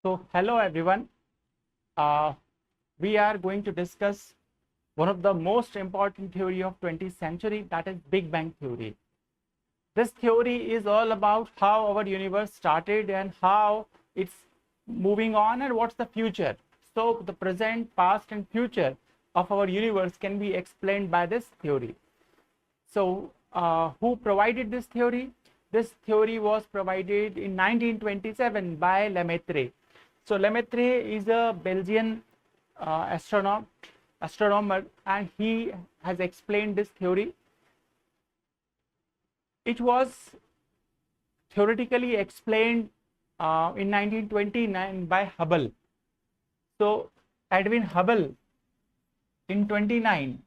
So hello everyone. Uh, we are going to discuss one of the most important theory of 20th century, that is Big Bang theory. This theory is all about how our universe started and how it's moving on and what's the future. So the present, past and future of our universe can be explained by this theory. So who provided this theory? This theory was provided in 1927 by Lemaitre. So Lemaitre is a Belgian astronomer, and he has explained this theory. It was theoretically explained in 1929 by Hubble. So Edwin Hubble in 29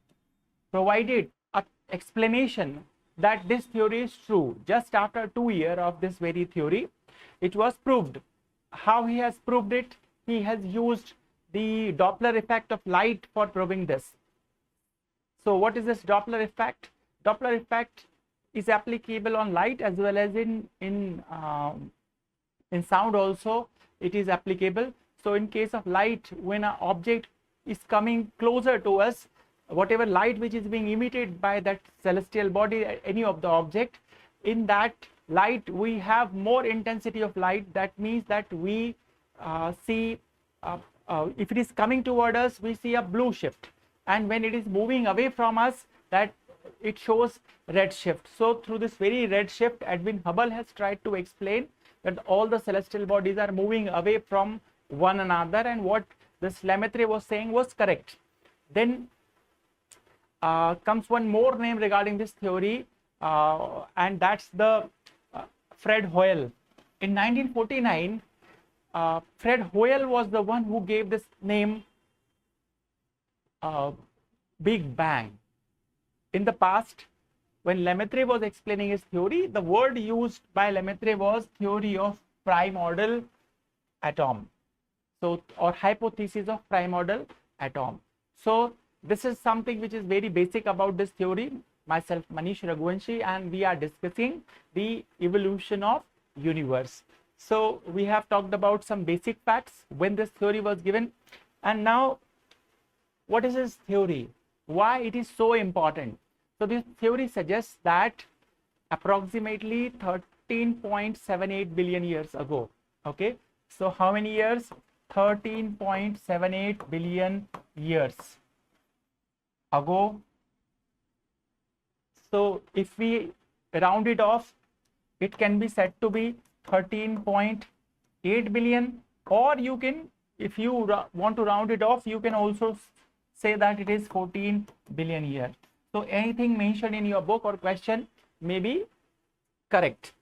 provided an explanation that this theory is true. Just after 2 years of this very theory, it was proved. How he has proved it? He has used the Doppler effect of light for proving this. So what is this Doppler effect? Doppler effect is applicable on light as well as in sound also it is applicable. So in case of light, when an object is coming closer to us, whatever light which is being emitted by that celestial body, any of the object, in that light we have more intensity of light. That means that we see if it is coming toward us, we see a blue shift, and when it is moving away from us, that it shows red shift. So through this very red shift, Edwin Hubble has tried to explain that all the celestial bodies are moving away from one another, and what this Lemaitre was saying was correct. Then comes one more name regarding this theory, and that's the Fred Hoyle. In 1949, Fred Hoyle was the one who gave this name Big Bang. In the past, when Lemaitre was explaining his theory, the word used by Lemaitre was theory of primordial atom, so or hypothesis of primordial atom. So this is something which is very basic about this theory. Myself, Manish Raghuwanshi, and we are discussing the evolution of universe. So we have talked about some basic facts when this theory was given, and now what is this theory? Why it is so important? So this theory suggests that approximately 13.78 billion years ago. Okay, so how many years? 13.78 billion years ago. So if we round it off, it can be said to be 13.8 billion, or you can, if you want to round it off, you can also say that it is 14 billion years. So anything mentioned in your book or question may be correct.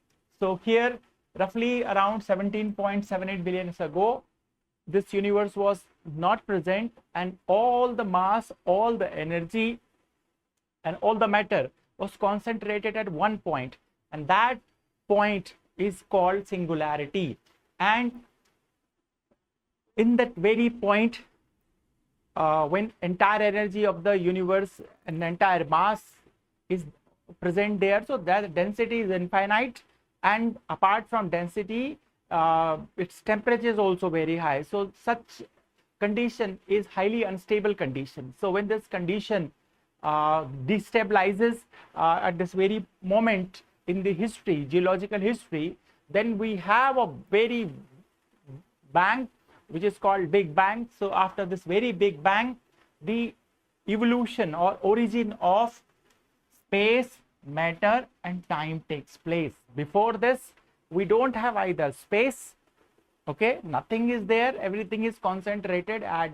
So here roughly around 17.78 billion years ago, this universe was not present, and all the mass, all the energy and all the matter was concentrated at one point, and that point is called singularity. And in that very point, when entire energy of the universe and entire mass is present there, so that density is infinite, and apart from density, its temperature is also very high. So such condition is highly unstable condition. So when this condition destabilizes at this very moment in the history, geological history, then we have a very bang which is called Big Bang. So after this very Big Bang, the evolution or origin of space, matter and time takes place. Before this, we don't have either space, okay, nothing is there, everything is concentrated at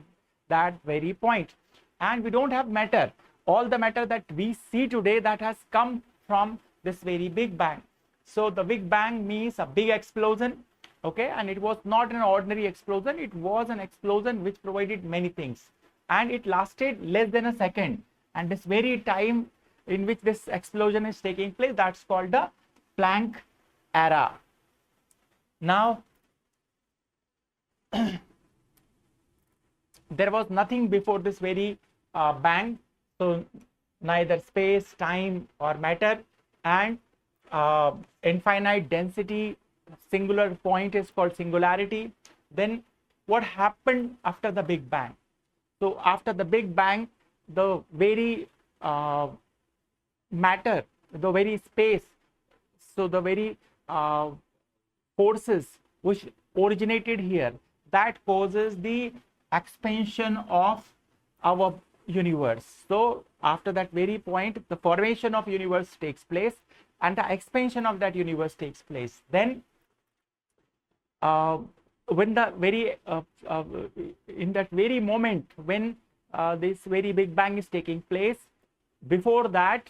that very point, and we don't have matter. All the matter that we see today, that has come from this very Big Bang. So the Big Bang means a big explosion, okay, and it was not an ordinary explosion, it was an explosion which provided many things, and it lasted less than a second, and this very time in which this explosion is taking place, that's called the Planck era. Now there was nothing before this very bang, so neither space, time or matter, and infinite density, singular point is called singularity. Then what happened after the Big Bang? So after the Big Bang, the very matter, the very space, so the very forces which originated here, that causes the expansion of our universe. So after that very point, the formation of universe takes place and the expansion of that universe takes place. Then when the very in that very moment when this very Big Bang is taking place, before that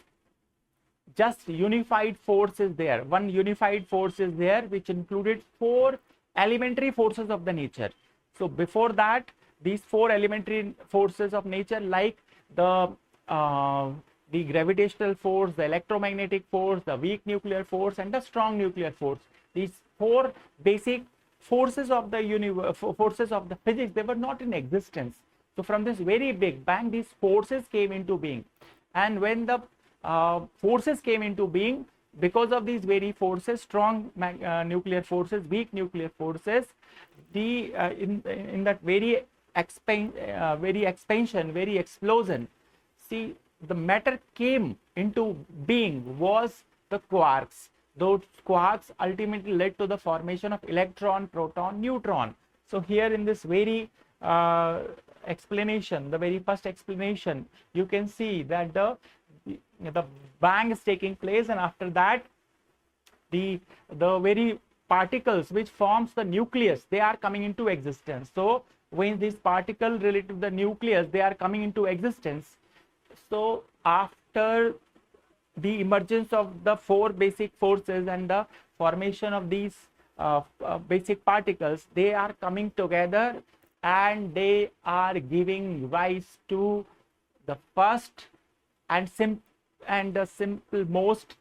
just unified force is there. One unified force is there which included 4 elementary forces of the nature. So before that, these 4 elementary forces of nature, like the gravitational force, the electromagnetic force, the weak nuclear force, and the strong nuclear force, these 4 basic forces of the universe, forces of the physics, they were not in existence. So from this very Big Bang, these forces came into being, and when the forces came into being, because of these very forces, strong nuclear forces, weak nuclear forces, the in that very expansion, very explosion, see, the matter came into being was the quarks. Those quarks ultimately led to the formation of electron, proton, neutron. So here in this very explanation, the very first explanation, you can see that the bang is taking place, and after that the very particles which forms the nucleus, they are coming into existence. So when these particles related to the nucleus, they are coming into existence, so after the emergence of the 4 basic forces and the formation of these basic particles, they are coming together and they are giving rise to the first and the simple most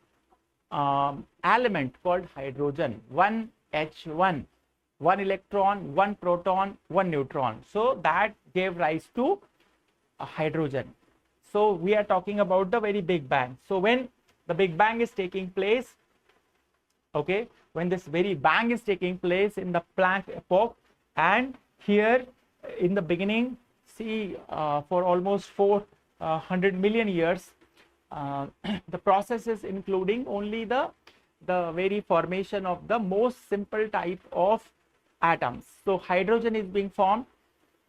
element called hydrogen, 1H1, 1 electron, 1 proton, 1 neutron. So that gave rise to hydrogen. So we are talking about the very Big Bang. So when the Big Bang is taking place, okay, when this very bang is taking place in the Planck epoch, and here in the beginning, see, for almost 400 million years, the process is including only the very formation of the most simple type of atoms. So hydrogen is being formed.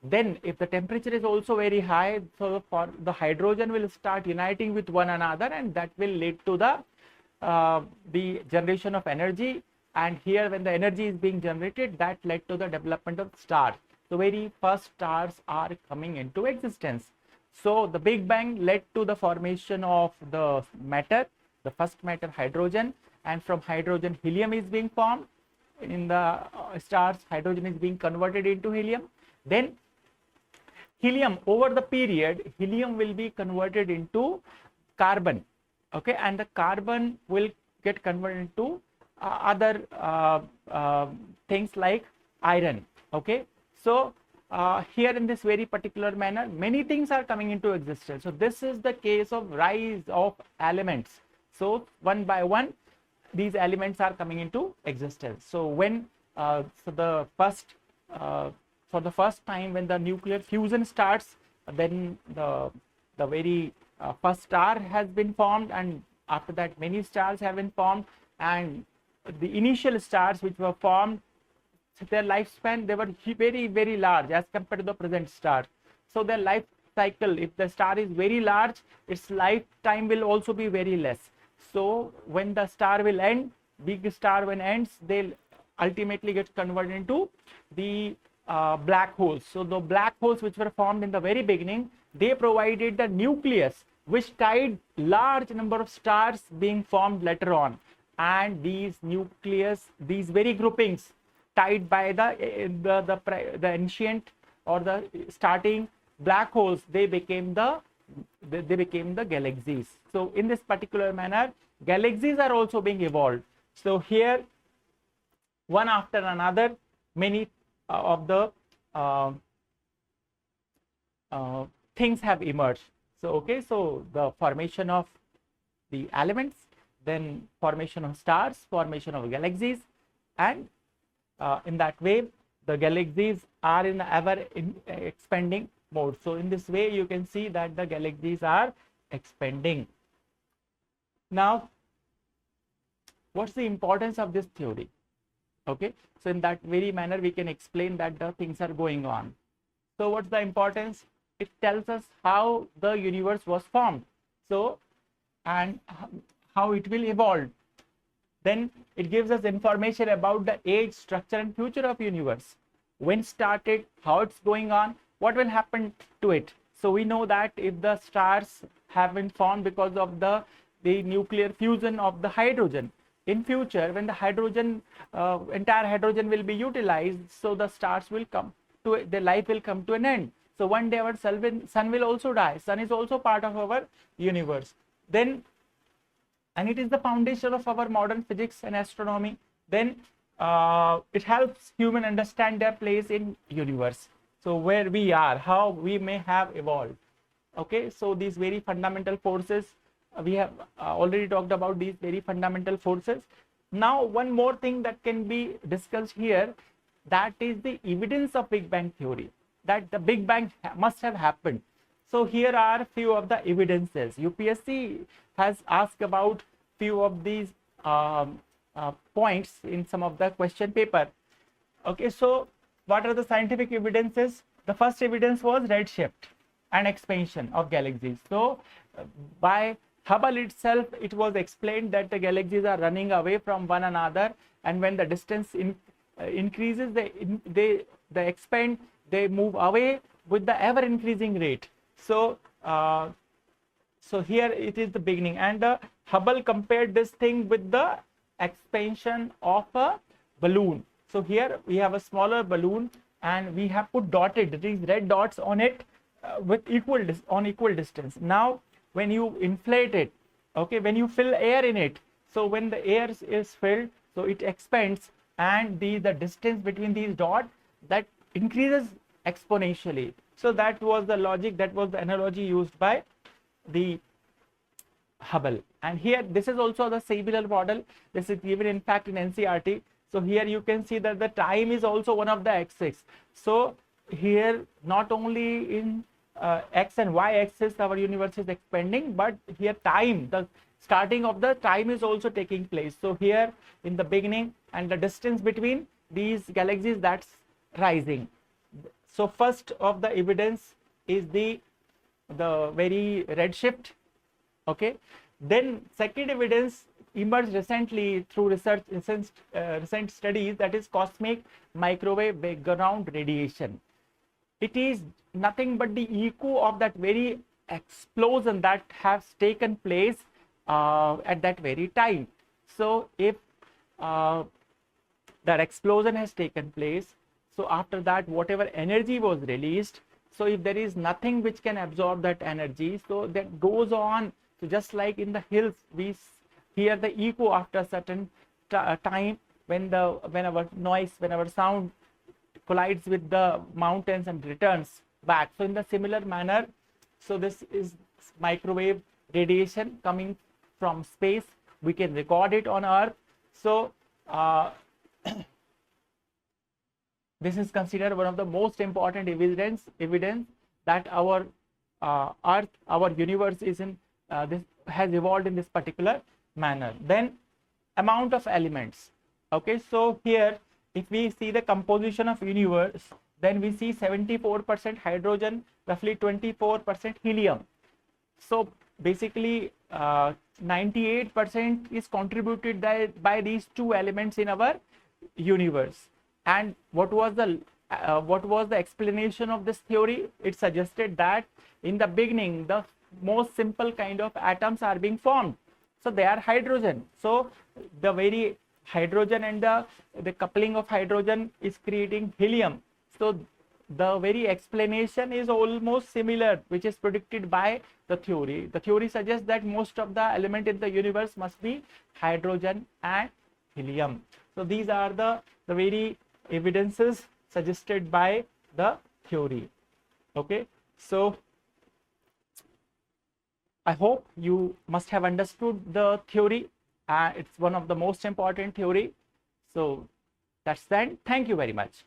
Then if the temperature is also very high, so for the hydrogen will start uniting with one another, and that will lead to the generation of energy. And here when the energy is being generated, that led to the development of stars. So very first stars are coming into existence. So the Big Bang led to the formation of the matter, the first matter, hydrogen, and from hydrogen helium is being formed. In the stars, hydrogen is being converted into helium. Then helium, over the period, helium will be converted into carbon, okay, and the carbon will get converted into other things like iron, okay. So here in this very particular manner, many things are coming into existence. So this is the case of rise of elements. So one by one, these elements are coming into existence. So when for the first time when the nuclear fusion starts, then the very first star has been formed, and after that many stars have been formed, and the initial stars which were formed, their lifespan, they were very, very large as compared to the present star. So their life cycle, if the star is very large, its lifetime will also be very less. So when the star will end, big star when ends, they'll ultimately get converted into the black holes. So the black holes which were formed in the very beginning, they provided the nucleus which tied large number of stars being formed later on, and these nucleus, these very groupings tied by the ancient or the starting black holes, they became the galaxies. So in this particular manner, galaxies are also being evolved. So here, one after another, many of the things have emerged. So okay, so the formation of the elements, then formation of stars, formation of galaxies, and in that way the galaxies are in ever expanding mode. So in this way you can see that the galaxies are expanding. Now what's the importance of this theory? Okay, so in that very manner we can explain that the things are going on. So what's the importance? It tells us how the universe was formed, so and how it will evolve. Then it gives us information about the age, structure and future of universe, when started, how it's going on, what will happen to it. So we know that if the stars have been formed because of the nuclear fusion of the hydrogen, in future when the hydrogen entire hydrogen will be utilized, so the stars will come to, the life will come to an end. So one day our sun will also die. Sun is also part of our universe. Then, and it is the foundation of our modern physics and astronomy. Then it helps human understand their place in universe, so where we are, how we may have evolved. Okay, so these very fundamental forces, we have already talked about these very fundamental forces. Now one more thing that can be discussed here, that is the evidence of Big Bang theory, that the Big Bang must have happened. So here are few of the evidences. UPSC has asked about few of these points in some of the question paper. Okay, so what are the scientific evidences? The first evidence was redshift and expansion of galaxies. So by Hubble itself, it was explained that the galaxies are running away from one another, and when the distance increases, they expand, they move away with the ever increasing rate. So so here it is the beginning, and Hubble compared this thing with the expansion of a balloon. So here we have a smaller balloon and we have put dotted these red dots on it with equal distance. Now when you inflate it, okay, when you fill air in it, so when the air is filled, so it expands, and the distance between these dots, that increases exponentially. So that was the logic, that was the analogy used by the Hubble. And here this is also the similar model. This is given in fact in NCERT. So here you can see that the time is also one of the axes. So here not only in x and y axis our universe is expanding, but here time, the starting of the time is also taking place. So here in the beginning, and the distance between these galaxies, that's rising. So first of the evidence is the very redshift. Okay, then second evidence emerged recently through recent studies, that is cosmic microwave background radiation. It is nothing but the echo of that very explosion that has taken place at that very time. So if that explosion has taken place, so after that whatever energy was released, so if there is nothing which can absorb that energy, so that goes on. So just like in the hills we hear the echo after a certain time, when our sound collides with the mountains and returns back. So in the similar manner, so this is microwave radiation coming from space. We can record it on Earth. So this is considered one of the most important evidence that our Earth, our universe is in this has evolved in this particular manner. Then amount of elements. Okay, so here if we see the composition of universe, then we see 74% hydrogen, roughly 24% helium. So basically 98% is contributed by these two elements in our universe. And what was the explanation of this theory? It suggested that in the beginning the most simple kind of atoms are being formed, so they are hydrogen. So the very hydrogen and the coupling of hydrogen is creating helium. So the very explanation is almost similar, which is predicted by the theory. The theory suggests that most of the element in the universe must be hydrogen and helium. So these are the very evidences suggested by the theory. Okay, so I hope you must have understood the theory. It's one of the most important theory. So that's that. Thank you very much.